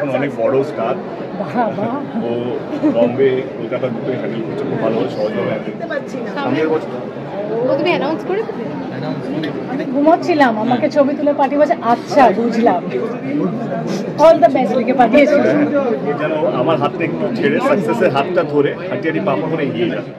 এখন অনেক বড় স্টার। ও বম্বে কলকাতা দুটোই হ্যান্ডেল করছে খুব ভালোভাবে, সহজভাবে হ্যান্ডেল করছে। সামনের বছর তুমি অ্যানাউন্স করে দিলে? আমি ঘুমোচ্ছিলাম, আমাকে ছবি তুলে পাঠিয়ে বলছে আচ্ছা বুঝলাম, অল দ্য বেস্ট লিখে পাঠিয়েছে। যেন আমার হাতটা একটু ছেড়ে সাকসেসের হাতটা ধরে হাঁটিয়ারি পাপা করে এগিয়ে যাবে।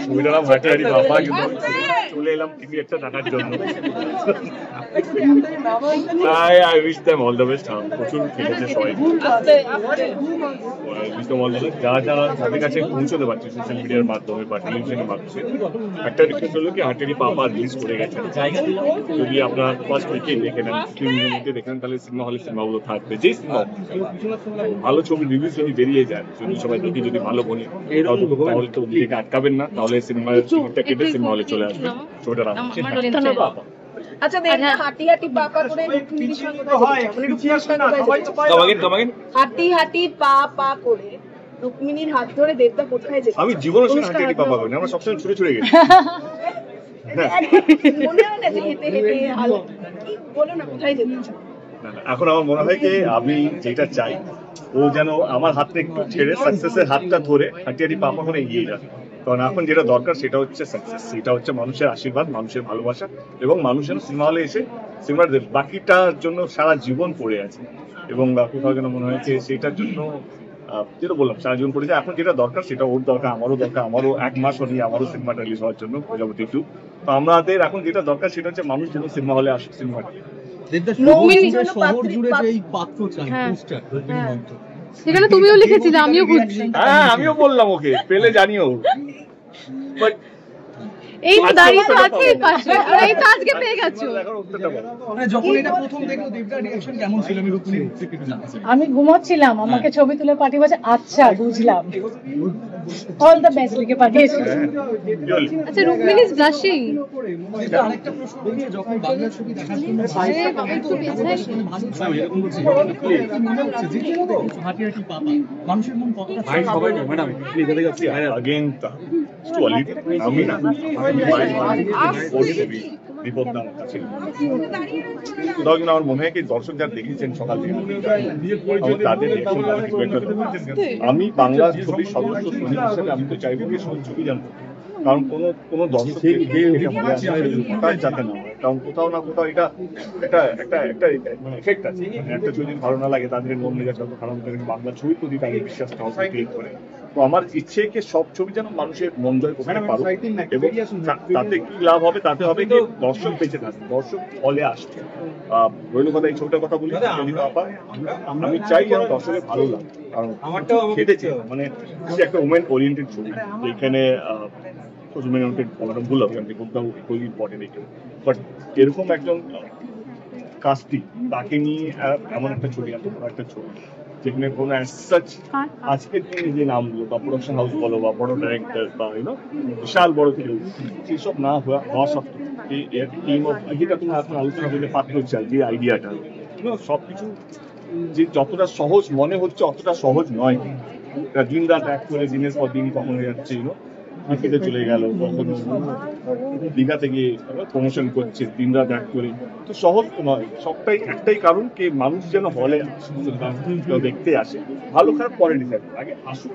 ছবিটার নাম হাঁটিয়ারি বাবা, কিন্তু চলে এলাম টিভি একটা টাকার জন্য। I wish them all the best. প্রচুর খেলেছে সবাই, যারা যারা তাদের কাছে পৌঁছতে পারছে সোশ্যাল মিডিয়ার মাধ্যমে বা টেলিভিশনের মাধ্যমে। একটা রিকোয়েস্ট হলো কি, হাঁটিয়ারি পাপা রিলিজ করে গেছেন, যদি আপনার ফার্স্ট উইকে দেখে নেন, ফিল্মের মধ্যে দেখে নেন, তাহলে সিনেমা হলে সিনেমাগুলো থাকবে। যেই সিনেমা ভালো ছবি রিভিউ যদি বেরিয়ে যায়, যদি সবাই দেখি যদি ভালো বনি, তাহলে তো দেখে আটকাবেন না, তাহলে সিনেমার টিকিটটা কেটে সিনেমা হলে চলে আসবে। ছবিটা নাম পাপা। আচ্ছা দেখ, হাঁটি হাঁটি পাপা করে রুক্মিণীর সঙ্গে হাঁটি হাঁটি পা পা করে রুক্মিণীর হাত ধরে দেবদা কোথায় যেত? আমি জীবনে হাঁটি হাঁটি পাপা করিনি, আমরা সবসময় ছুটে ছুটে গেছি। মনে হয় না যে হেঁটে হেঁটে কি বলো না, কোথায় যেতে? এখন আমার মনে হয় কি, আমি যেটা চাই ও যেন আমার হাতটা একটু ছেড়ে সাকসেসের হাতটা ধরে হাঁটিয়ারি পাপা করে এগিয়ে যাবে। কারণ এখন যেটা দরকার সেটা হচ্ছে সাকসেস, সেটা হচ্ছে মানুষের আশীর্বাদ, মানুষের ভালোবাসা, এবং মানুষের সিনেমা হলে এসে সিনেমার বাকিটার জন্য সারা জীবন পড়ে আছে। এবং কোথাও যেন মনে হয়েছে সেটার জন্য, যেটা বললাম সারা জীবন পড়ে যায়। এখন যেটা দরকার সেটা ওর দরকার, আমারও দরকার, আমারও 1 মাস হয়নি আমারও সিনেমাটা রিলিজ হওয়ার জন্য প্রজাপতি 2। তো আমাদের এখন যেটা দরকার সেটা হচ্ছে মানুষ যেন সিনেমা হলে আসে, সিনেমাটা শহর জুড়ে যে এই পাত্র চাই পোস্টার, সেখানে তুমিও লিখেছিলে, আমিও খুঁজছি। হ্যাঁ, আমিও বললাম ওকে পেলে জানিও। বাট এই তো দাঁড়িয়ে তো আছে এই পাশে, আর এই তো আজকে পেয়ে গেছো। মানে যখন এটা প্রথম দেখলো দেবদার রিঅ্যাকশন কেমন ছিল? আমি রুক্মিণী একটু জানতে চাই। আমি ঘুমোচ্ছিলাম, আমাকে ছবি তুলে পাঠিয়ে বলছে আচ্ছা বুঝলাম, অল দ্য বেস্ট লিখে পাঠিয়েছে। আচ্ছা, রুক্মিণী ইজ ব্লাশিং। আরেকটা প্রশ্ন হচ্ছে, যখন বাংলা ছবি দেখার জন্য হাঁটিয়াটি পাপা মানুষের মন কতটা ম্যাডাম আগেন আমি না বিপদ কাছে কোথাও যেন আমার মনে হয় কি, দর্শক যারা দেখেছেন সকাল থেকে তাদের আমি বাংলা ছবির সদস্য শ্রমিক হিসেবে আমি তো চাইবো কি সব ছবি জানবো। কারণ কোনো দর্শক যাতে না হয়, কারণ কোথাও না কোথাও এটা একটা একটা একটা এফেক্ট আছে। একটা ছবি ভালো না লাগে, তাদের মন মেজাজ খারাপ থাকে, বাংলা ছবির প্রতি তাদের বিশ্বাসটা ক্রিয়েট করে। তো আমার ইচ্ছে কি সব ছবি যেন মানুষের মন জয় করতে পারো, এবং তাতে কি লাভ হবে, তাতে হবে কি দর্শক বেঁচে থাকবে, দর্শক হলে আসছে। রইল কথা, এই ছবিটার কথা বলি, আমি চাই যেন দর্শকের ভালো লাগে, কারণ খেটেছে মানে একটা ওমেন ওরিয়েন্টেড ছবি, এখানে ভুল হবে আমি কোথাও ইম্পর্টেন্ট দেখে, বাট এরকম একজন কাস্টিং তাকে নিয়ে এমন একটা ছবি, এত বড় একটা ছবি যেখানে কোনো আজকের দিনে যে নামগুলো বা প্রোডাকশন হাউস বলো বা বড় ডাইরেক্টর বা বিশাল বড় কেউ, সেসব না হওয়া সত্ত্বেও টিম অফ, যেটা তুমি এখন আলোচনা করলে পাত্র চাই, যে আইডিয়াটা সবকিছু যে যতটা সহজ মনে হচ্ছে অতটা সহজ নয়। দিন রাত এক করে দিনের পর দিন কখন হয়ে যাচ্ছে, ক্রিকেটে চলে গেল, কখনো দীঘাতে গিয়ে প্রমোশন করছে, দিন রাত এক করে, তো সহজ নয়। সবটাই একটাই কারণ কি, মানুষ যেন হলে দেখতে আসে, ভালো খারাপ পরে ডিসাইড, আগে আসুক,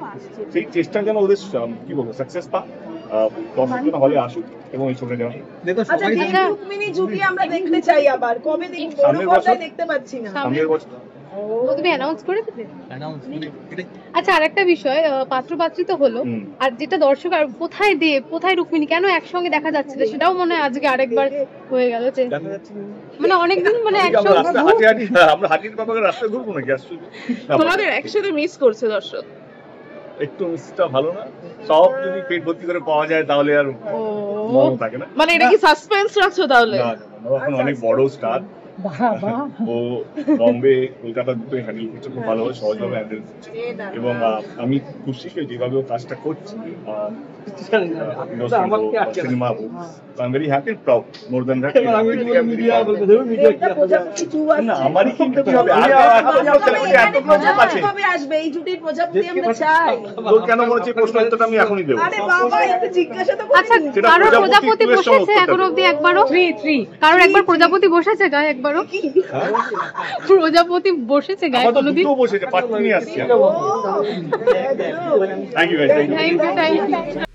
সেই চেষ্টা যেন ওদের কি বলবো সাকসেস পা, দর্শক যেন হলে আসুক এবং এই ছবিটা আমরা দেখতে চাই। আবার কবে দেখতে পাচ্ছি না, সামনের বছর। তুমি অ্যানাউন্স করে দিলে? আচ্ছা, আরেকটা বিষয়, পাত্র পাত্রী তো হলো, আর যেটা দর্শক আর কোথায় রুক্মিণী কেন একসঙ্গে দেখা যাচ্ছিল, সেটাও মনে হয় আজকে আরেকবার হয়ে গেল, মানে অনেকদিন মানে আমরা হাঁটির বাবাকে রাস্তায় ঘুরবো নাকি, তোমাদের একসাথে মিস করছে দর্শক। একটু মিসটা ভালো না, সব যদি পেট ভর্তি করে পাওয়া যায় তাহলে আর মন থাকে না। মানে এটা কি সাসপেন্স রাখছো তাহলে? এখন অনেক বড় স্টার, বাবা ও বম্বে কলকাতা দুটোই হ্যান্ডেল করছে খুব ভালোভাবে, সহজভাবে হ্যান্ডেল করছে। এবং আমি খুশি যে যেভাবে ও কাজটা করছে সিনেমা হোক, I am very happy and proud more than that. না আমারই কিন্তু কি হবে, এতগুলো লোক আছে, কবে আসবে এই জুটির প্রজাপতি আমরা চাই। তোর কেন মনে হচ্ছে প্রশ্ন উত্তরটা আমি এখনই দেবো? আরে বাবা একটু জিজ্ঞাসা তো আচ্ছা করিনি। সেটা কারোর প্রজাপতি প্রজাপতি two এর সময় বসেছে এখনো অব্দি একবারও? 3 কারোর একবার প্রজাপতি বসেছে গায়ে একবারও? প্রজাপতি বসেছে গায়ে আমার তো কোনোদিন? দুটো বসেছে, পাত্র নিয়ে আসছি। ও, thank you guys, thank you. Thank you thank you